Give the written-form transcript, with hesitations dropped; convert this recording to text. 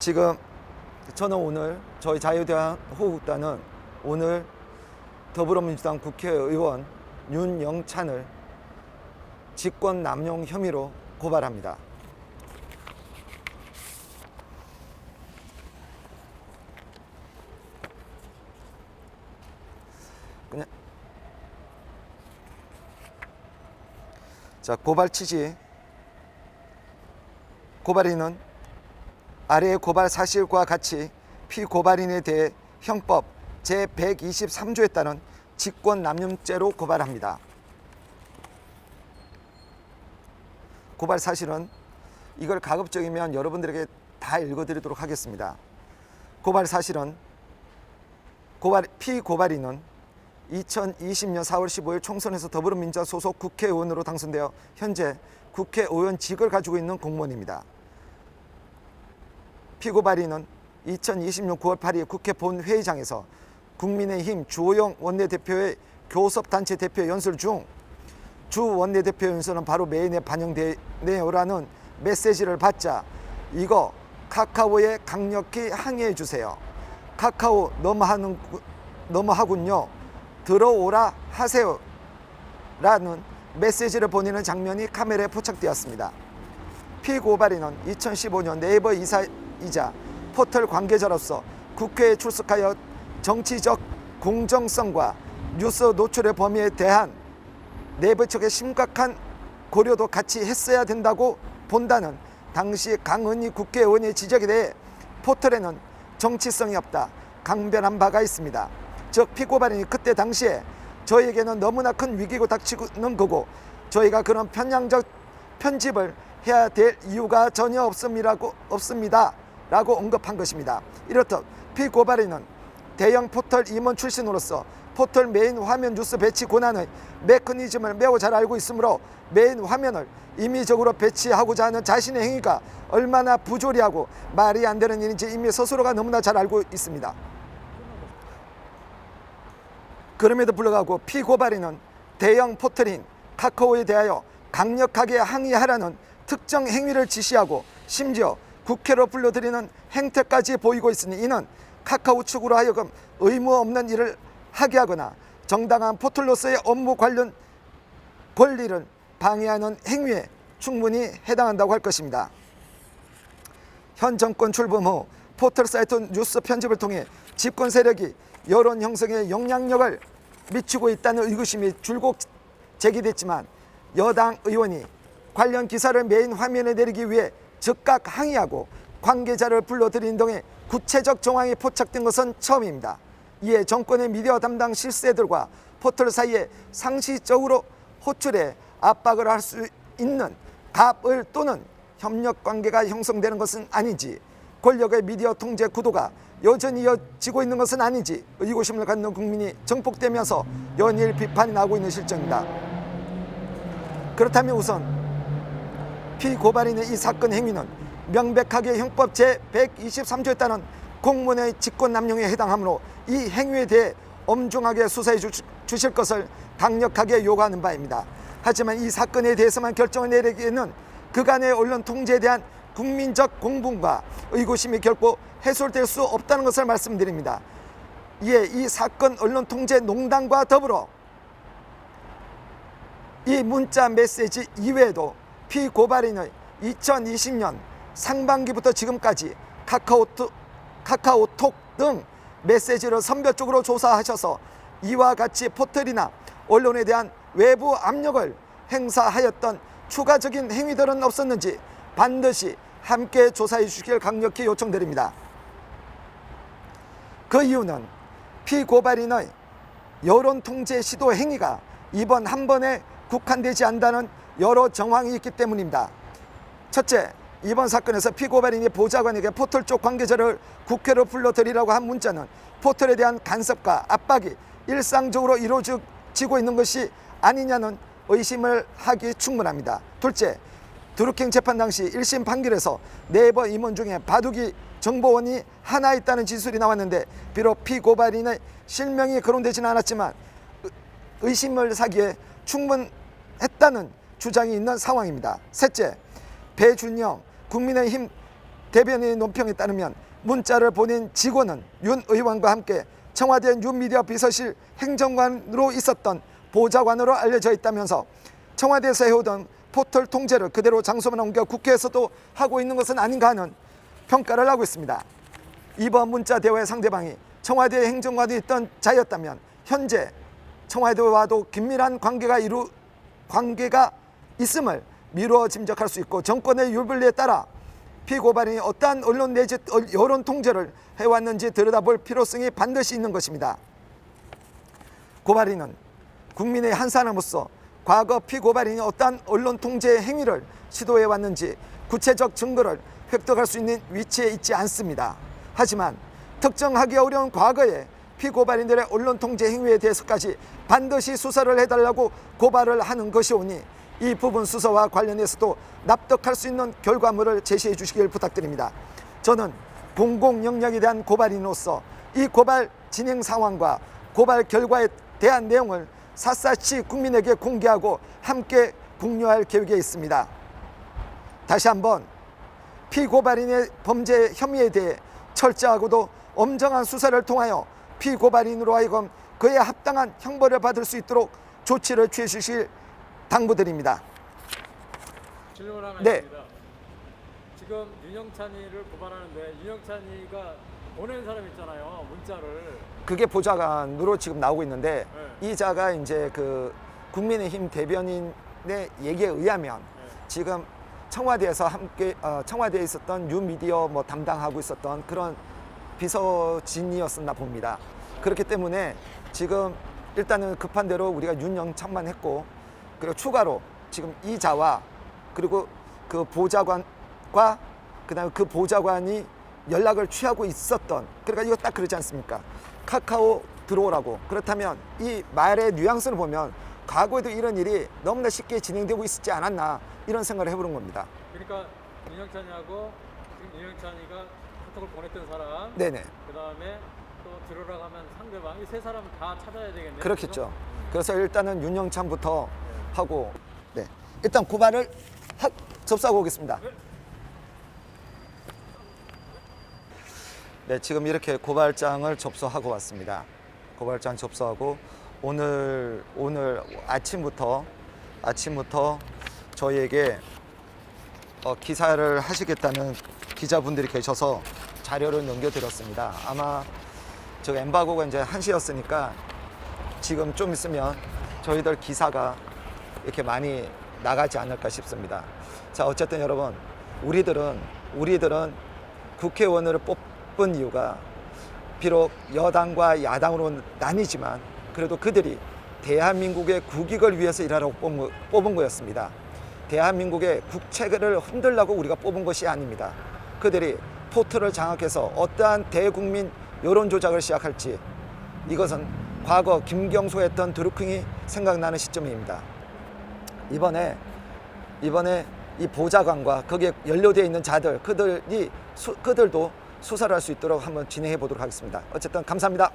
지금 저는 오늘 저희 자유대한호국단은 오늘 더불어민주당 국회의원 윤영찬을 직권남용 혐의로 고발합니다. 자, 고발 취지. 고발인은 아래의 고발 사실과 같이 피고발인에 대해 형법 제123조에 따른 직권남용죄로 고발합니다. 고발 사실은 이걸 가급적이면 여러분들에게 다 읽어드리도록 하겠습니다. 고발 사실은 피고발인은 2020년 4월 15일 총선에서 더불어민주당 소속 국회의원으로 당선되어 현재 국회의원직을 가지고 있는 공무원입니다. 피고발인은 2020년 9월 8일 국회 본회의장에서 국민의힘 주호영 원내대표의 교섭단체 대표 연설 중 주 원내대표 연설은 바로 메인에 반영되네요라는 메시지를 받자 이거 카카오에 강력히 항의해 주세요. 카카오 너무하군요. 들어오라 하세요. 라는 메시지를 보내는 장면이 카메라에 포착되었습니다. 피고발인은 2015년 네이버 이사이자 포털 관계자로서 국회에 출석하여 정치적 공정성과 뉴스 노출의 범위에 대한 내부 측의 심각한 고려도 같이 했어야 된다고 본다는 당시 강은희 국회의원의 지적에 대해 포털에는 정치성이 없다 강변한 바가 있습니다. 즉 피고발인이 그때 당시에 저희에게는 너무나 큰 위기고 닥치는 거고 저희가 그런 편향적 편집을 해야 될 이유가 전혀 없습니다 라고 언급한 것입니다. 이렇듯 피고발인은 대형 포털 임원 출신으로서 포털 메인 화면 뉴스 배치 권한의 메커니즘을 매우 잘 알고 있으므로 메인 화면을 임의적으로 배치하고자 하는 자신의 행위가 얼마나 부조리하고 말이 안 되는 일인지 이미 스스로가 너무나 잘 알고 있습니다. 그럼에도 불구하고 피고발인은 대형 포털인 카카오에 대하여 강력하게 항의하라는 특정 행위를 지시하고 심지어 국회로 불러들이는 행태까지 보이고 있으니 이는 카카오 측으로 하여금 의무 없는 일을 하게 하거나 정당한 포털로서의 업무 관련 권리를 방해하는 행위에 충분히 해당한다고 할 것입니다. 현 정권 출범 후 포털 사이트 뉴스 편집을 통해 집권 세력이 여론 형성에 영향력을 미치고 있다는 의구심이 줄곧 제기됐지만 여당 의원이 관련 기사를 메인 화면에 내리기 위해 즉각 항의하고 관계자를 불러들인 등의 구체적 정황이 포착된 것은 처음입니다. 이에 정권의 미디어 담당 실세들과 포털 사이에 상시적으로 호출해 압박을 할 수 있는 갑을 또는 협력 관계가 형성되는 것은 아닌지 권력의 미디어 통제 구도가 여전히 이어지고 있는 것은 아닌지 의구심을 갖는 국민이 증폭되면서 연일 비판이 나오고 있는 실정입니다. 그렇다면 우선 피고발인의 이 사건 행위는 명백하게 형법 제123조에 따른 공무원의 직권남용에 해당하므로 이 행위에 대해 엄중하게 수사해 주실 것을 강력하게 요구하는 바입니다. 하지만 이 사건에 대해서만 결정을 내리기에는 그간의 언론 통제에 대한 국민적 공분과 의구심이 결코 해소될 수 없다는 것을 말씀드립니다. 이에 이 사건 언론 통제 농단과 더불어 이 문자 메시지 이외에도 피고발인의 2020년 상반기부터 지금까지 카카오톡 등 메시지를 선별적으로 조사하셔서 이와 같이 포털이나 언론에 대한 외부 압력을 행사하였던 추가적인 행위들은 없었는지 반드시 함께 조사해 주시길 강력히 요청드립니다. 그 이유는 피고발인의 여론 통제 시도 행위가 이번 한 번에 국한되지 않는다는 여러 정황이 있기 때문입니다. 첫째, 이번 사건에서 피고발인이 보좌관에게 포털 쪽 관계자를 국회로 불러들이라고 한 문자는 포털에 대한 간섭과 압박이 일상적으로 이루어지고 있는 것이 아니냐는 의심을 하기 충분합니다. 둘째, 드루킹 재판 당시 1심 판결에서 네이버 임원 중에 바둑이 정보원이 하나 있다는 진술이 나왔는데 비록 피고발인의 실명이 거론되지는 않았지만 의심을 사기에 충분했다는 주장이 있는 상황입니다. 셋째, 배준영 국민의힘 대변인 논평에 따르면 문자를 보낸 직원은 윤 의원과 함께 청와대 뉴미디어 비서실 행정관으로 있었던 보좌관으로 알려져 있다면서 청와대에서 해오던 포털 통제를 그대로 장소만 옮겨 국회에서도 하고 있는 것은 아닌가 하는 평가를 하고 있습니다. 이번 문자 대화의 상대방이 청와대 행정관이 있던 자였다면 현재 청와대와도 긴밀한 관계가 있음을 미루어 짐작할 수 있고, 정권의 유불리에 따라 피고발인이 어떠한 언론 내지 여론 통제를 해왔는지 들여다볼 필요성이 반드시 있는 것입니다. 고발인은 국민의 한 사람으로서 과거 피고발인이 어떠한 언론 통제 행위를 시도해왔는지 구체적 증거를 획득할 수 있는 위치에 있지 않습니다. 하지만 특정하기 어려운 과거의 피고발인들의 언론 통제 행위에 대해서까지 반드시 수사를 해달라고 고발을 하는 것이오니 이 부분 수사와 관련해서도 납득할 수 있는 결과물을 제시해 주시길 부탁드립니다. 저는 공공 영역에 대한 고발인으로서 이 고발 진행 상황과 고발 결과에 대한 내용을 샅샅이 국민에게 공개하고 함께 공유할 계획에 있습니다. 다시 한번 피고발인의 범죄 혐의에 대해 철저하고도 엄정한 수사를 통하여 피고발인으로 하여금 그에 합당한 형벌을 받을 수 있도록 조치를 취해 주실 당부드립니다. 질문 하나 네. 있습니다. 지금 윤영찬이를 고발하는데 윤영찬이가 보낸 사람 있잖아요, 문자를. 그게 보좌관으로 지금 나오고 있는데, 네. 이자가 이제 그 국민의힘 대변인의 얘기에 의하면 지금 청와대에서 함께 청와대에 있었던 뉴미디어 담당하고 있었던 그런 비서진이었었나 봅니다. 그렇기 때문에 지금 일단은 급한 대로 우리가 윤영찬만 했고, 그리고 추가로 지금 이자와 그리고 그 보좌관과 그다음에 그 보좌관이 연락을 취하고 있었던, 그러니까 이거 딱 그러지 않습니까? 카카오 들어오라고. 그렇다면 이 말의 뉘앙스를 보면 과거에도 이런 일이 너무나 쉽게 진행되고 있었지 않았나, 이런 생각을 해보는 겁니다. 그러니까 윤영찬이하고 지금 윤영찬이가 카톡을 보냈던 사람, 네네. 그 다음에 또 들어라고 하면 상대방, 이 세 사람 다 찾아야 되겠네요. 그렇겠죠. 그래서 일단은 윤영찬부터 하고, 네, 일단 고발을 접수하고 오겠습니다. 네, 지금 이렇게 고발장을 접수하고 왔습니다. 고발장 접수하고 오늘 아침부터 저희에게 기사를 하시겠다는 기자분들이 계셔서 자료를 넘겨드렸습니다. 아마 저 엠바고가 이제 1시였으니까 지금 좀 있으면 저희들 기사가 이렇게 많이 나가지 않을까 싶습니다. 자, 어쨌든 여러분, 우리들은 국회의원을 뽑은 이유가 비록 여당과 야당으로 나뉘지만 그래도 그들이 대한민국의 국익을 위해서 일하라고 뽑은 거였습니다. 대한민국의 국책을 흔들라고 우리가 뽑은 것이 아닙니다. 그들이 포털을 장악해서 어떠한 대국민 여론 조작을 시작할지, 이것은 과거 김경수 했던 드루킹이 생각나는 시점입니다. 이번에 이 보좌관과 거기에 연루되어 있는 자들, 그들도 수사를 할 수 있도록 한번 진행해 보도록 하겠습니다. 어쨌든 감사합니다.